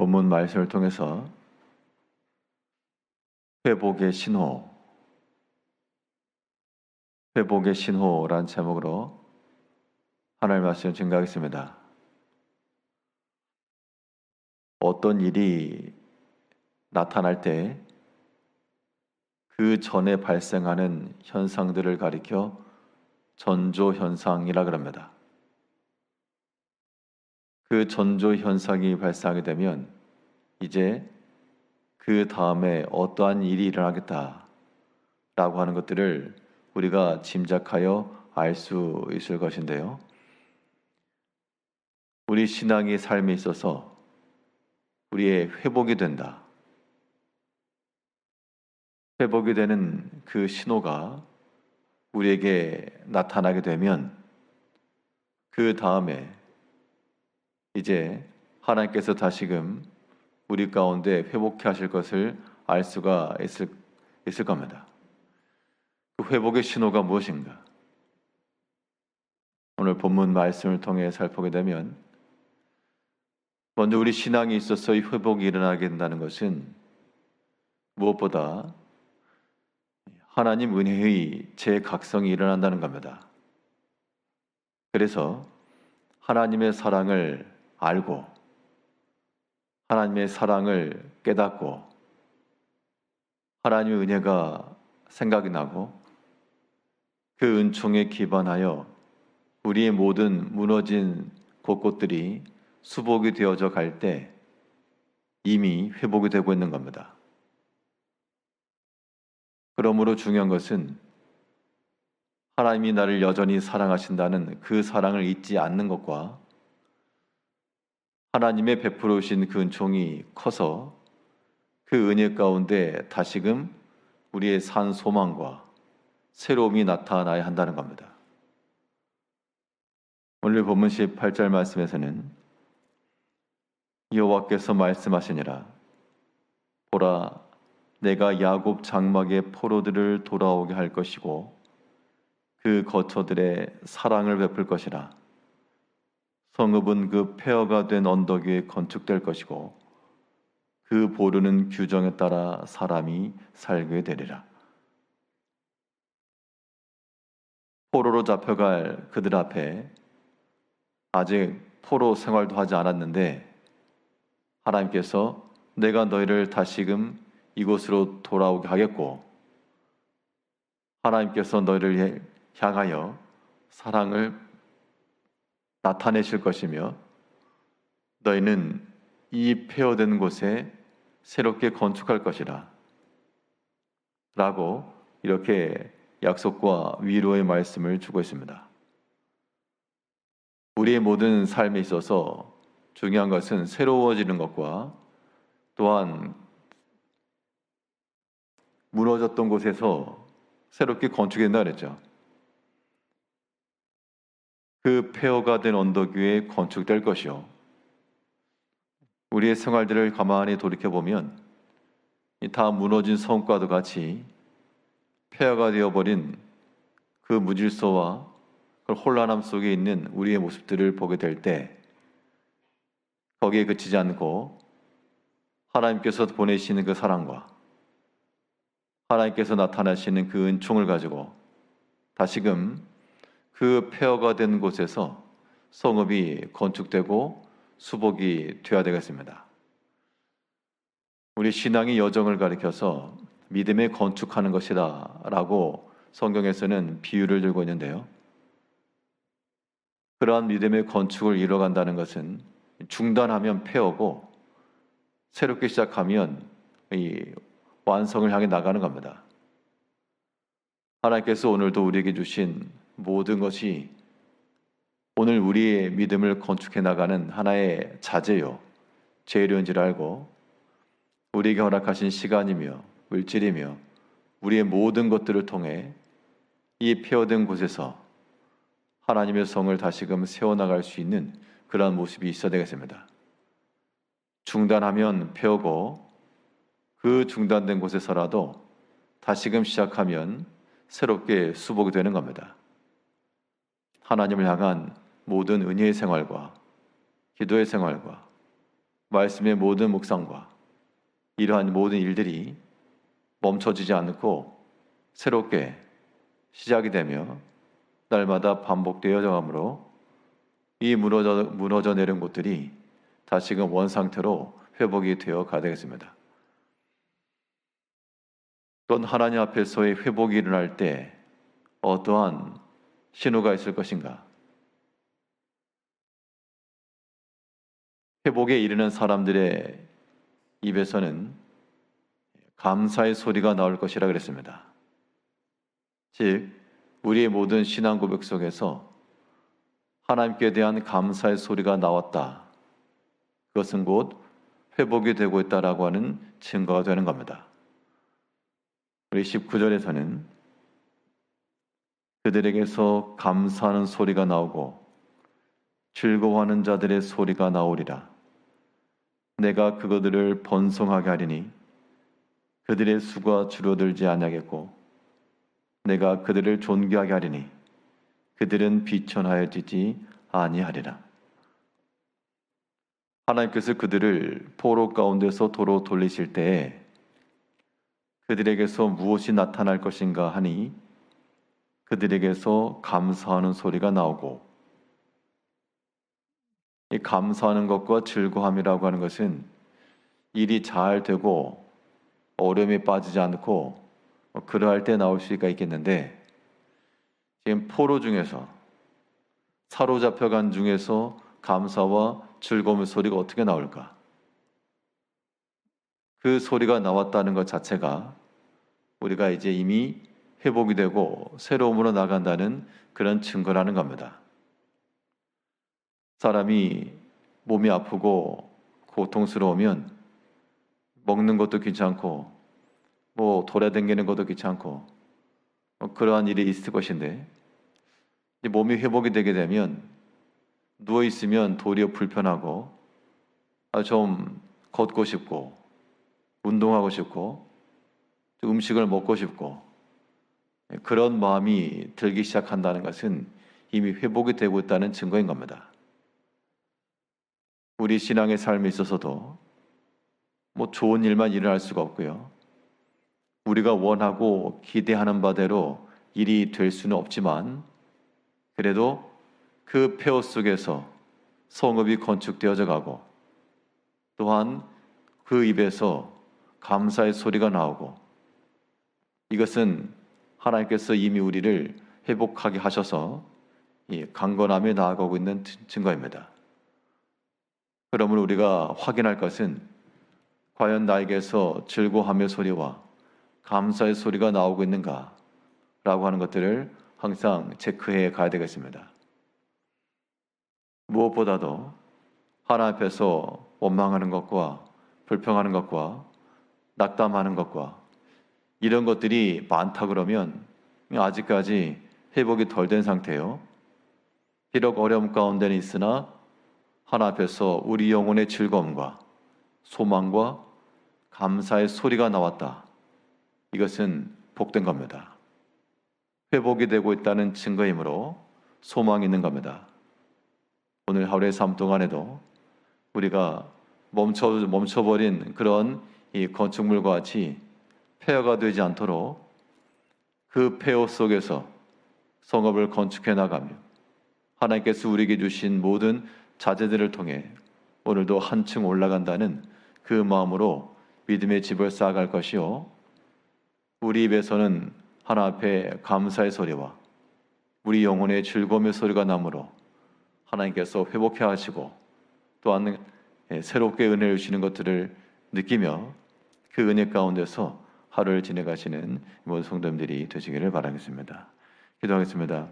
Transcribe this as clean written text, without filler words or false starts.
본문 말씀을 통해서 회복의 신호, 회복의 신호란 제목으로 하나님의 말씀을 증거하겠습니다. 어떤 일이 나타날 때 그 전에 발생하는 현상들을 가리켜 전조 현상이라 그럽니다. 그 전조 현상이 발생하게 되면 이제 그 다음에 어떠한 일이 일어나겠다라고 하는 것들을 우리가 짐작하여 알 수 있을 것인데요. 우리 신앙의 삶에 있어서 우리의 회복이 된다. 회복이 되는 그 신호가 우리에게 나타나게 되면 그 다음에 이제 하나님께서 다시금 우리 가운데 회복해 하실 것을 알 수가 있을 겁니다. 그 회복의 신호가 무엇인가? 오늘 본문 말씀을 통해 살펴보게 되면 먼저 우리 신앙에 있어서 이 회복이 일어나게 된다는 것은 무엇보다 하나님 은혜의 재각성이 일어난다는 겁니다. 그래서 하나님의 사랑을 알고 하나님의 사랑을 깨닫고 하나님의 은혜가 생각이 나고 그 은총에 기반하여 우리의 모든 무너진 곳곳들이 수복이 되어져 갈 때 이미 회복이 되고 있는 겁니다. 그러므로 중요한 것은 하나님이 나를 여전히 사랑하신다는 그 사랑을 잊지 않는 것과 하나님의 베풀어 오신 그 은총이 커서 그 은혜 가운데 다시금 우리의 산 소망과 새로움이 나타나야 한다는 겁니다. 오늘 본문 18절 말씀에서는 여호와께서 말씀하시니라 보라 내가 야곱 장막의 포로들을 돌아오게 할 것이고 그 거처들의 사랑을 베풀 것이라 성읍은 그 폐허가 된 언덕 위에 건축될 것이고 그 보르는 규정에 따라 사람이 살게 되리라. 포로로 잡혀갈 그들 앞에 아직 포로 생활도 하지 않았는데 하나님께서 내가 너희를 다시금 이곳으로 돌아오게 하겠고 하나님께서 너희를 향하여 사랑을 나타내실 것이며 너희는 이 폐허된 곳에 새롭게 건축할 것이라 라고 이렇게 약속과 위로의 말씀을 주고 있습니다. 우리의 모든 삶에 있어서 중요한 것은 새로워지는 것과 또한 무너졌던 곳에서 새롭게 건축된다 그랬죠. 그 폐허가 된 언덕 위에 건축될 것이요. 우리의 생활들을 가만히 돌이켜보면 다 무너진 성과도 같이 폐허가 되어버린 그 무질서와 그 혼란함 속에 있는 우리의 모습들을 보게 될 때 거기에 그치지 않고 하나님께서 보내시는 그 사랑과 하나님께서 나타나시는 그 은총을 가지고 다시금 그 폐허가 된 곳에서 성읍이 건축되고 수복이 되어야 되겠습니다. 우리 신앙의 여정을 가리켜서 믿음에 건축하는 것이다 라고 성경에서는 비유를 들고 있는데요. 그러한 믿음의 건축을 이뤄간다는 것은 중단하면 폐허고 새롭게 시작하면 이 완성을 향해 나가는 겁니다. 하나님께서 오늘도 우리에게 주신 모든 것이 오늘 우리의 믿음을 건축해 나가는 하나의 자재요, 재료인지를 알고 우리에게 허락하신 시간이며 물질이며 우리의 모든 것들을 통해 이 폐허된 곳에서 하나님의 성을 다시금 세워나갈 수 있는 그러한 모습이 있어야 되겠습니다. 중단하면 폐허고 그 중단된 곳에서라도 다시금 시작하면 새롭게 수복이 되는 겁니다. 하나님을 향한 모든 은혜의 생활과 기도의 생활과 말씀의 모든 묵상과 이러한 모든 일들이 멈춰지지 않고 새롭게 시작이 되며 날마다 반복되어져 가므로 이 무너져 내린 곳들이 다시금 원상태로 회복이 되어 가야 되겠습니다. 또한 하나님 앞에서의 회복이 일어날 때 어떠한 신호가 있을 것인가? 회복에 이르는 사람들의 입에서는 감사의 소리가 나올 것이라 그랬습니다. 즉, 우리의 모든 신앙 고백 속에서 하나님께 대한 감사의 소리가 나왔다. 그것은 곧 회복이 되고 있다라고 하는 증거가 되는 겁니다. 우리 19절에서는 그들에게서 감사하는 소리가 나오고 즐거워하는 자들의 소리가 나오리라. 내가 그것들을 번성하게 하리니 그들의 수가 줄어들지 아니하겠고 내가 그들을 존귀하게 하리니 그들은 비천하여지지 아니하리라. 하나님께서 그들을 포로 가운데서 도로 돌리실 때에 그들에게서 무엇이 나타날 것인가 하니 그들에게서 감사하는 소리가 나오고, 이 감사하는 것과 즐거움이라고 하는 것은 일이 잘 되고 어려움에 빠지지 않고 그러할 때 나올 수가 있겠는데, 지금 포로 중에서 사로잡혀간 중에서 감사와 즐거움의 소리가 어떻게 나올까? 그 소리가 나왔다는 것 자체가 우리가 이제 이미 회복이 되고 새로움으로 나간다는 그런 증거라는 겁니다. 사람이 몸이 아프고 고통스러우면 먹는 것도 귀찮고 돌아다니는 것도 귀찮고 그러한 일이 있을 것인데, 몸이 회복이 되게 되면 누워있으면 도리어 불편하고 좀 걷고 싶고 운동하고 싶고 음식을 먹고 싶고 그런 마음이 들기 시작한다는 것은 이미 회복이 되고 있다는 증거인 겁니다. 우리 신앙의 삶에 있어서도 좋은 일만 일어날 수가 없고요. 우리가 원하고 기대하는 바대로 일이 될 수는 없지만 그래도 그 폐허 속에서 성읍이 건축되어져 가고 또한 그 입에서 감사의 소리가 나오고, 이것은 하나님께서 이미 우리를 회복하게 하셔서 강건함에 나아가고 있는 증거입니다. 그러므로 우리가 확인할 것은 과연 나에게서 즐거움의 소리와 감사의 소리가 나오고 있는가 라고 하는 것들을 항상 체크해 가야 되겠습니다. 무엇보다도 하나님 앞에서 원망하는 것과 불평하는 것과 낙담하는 것과 이런 것들이 많다 그러면 아직까지 회복이 덜 된 상태예요. 비록 어려움 가운데는 있으나 하나님 앞에서 우리 영혼의 즐거움과 소망과 감사의 소리가 나왔다. 이것은 복된 겁니다. 회복이 되고 있다는 증거이므로 소망이 있는 겁니다. 오늘 하루의 삶 동안에도 우리가 멈춰버린 그런 이 건축물과 같이 폐허가 되지 않도록 그 폐허 속에서 성읍을 건축해 나가며 하나님께서 우리에게 주신 모든 자재들을 통해 오늘도 한층 올라간다는 그 마음으로 믿음의 집을 쌓아갈 것이요, 우리 입에서는 하나님 앞에 감사의 소리와 우리 영혼의 즐거움의 소리가 나므로 하나님께서 회복해 하시고 또한 새롭게 은혜를 주시는 것들을 느끼며 그 은혜 가운데서 하루를 지내가시는 모든 성도님들이 되시기를 바라겠습니다. 기도하겠습니다.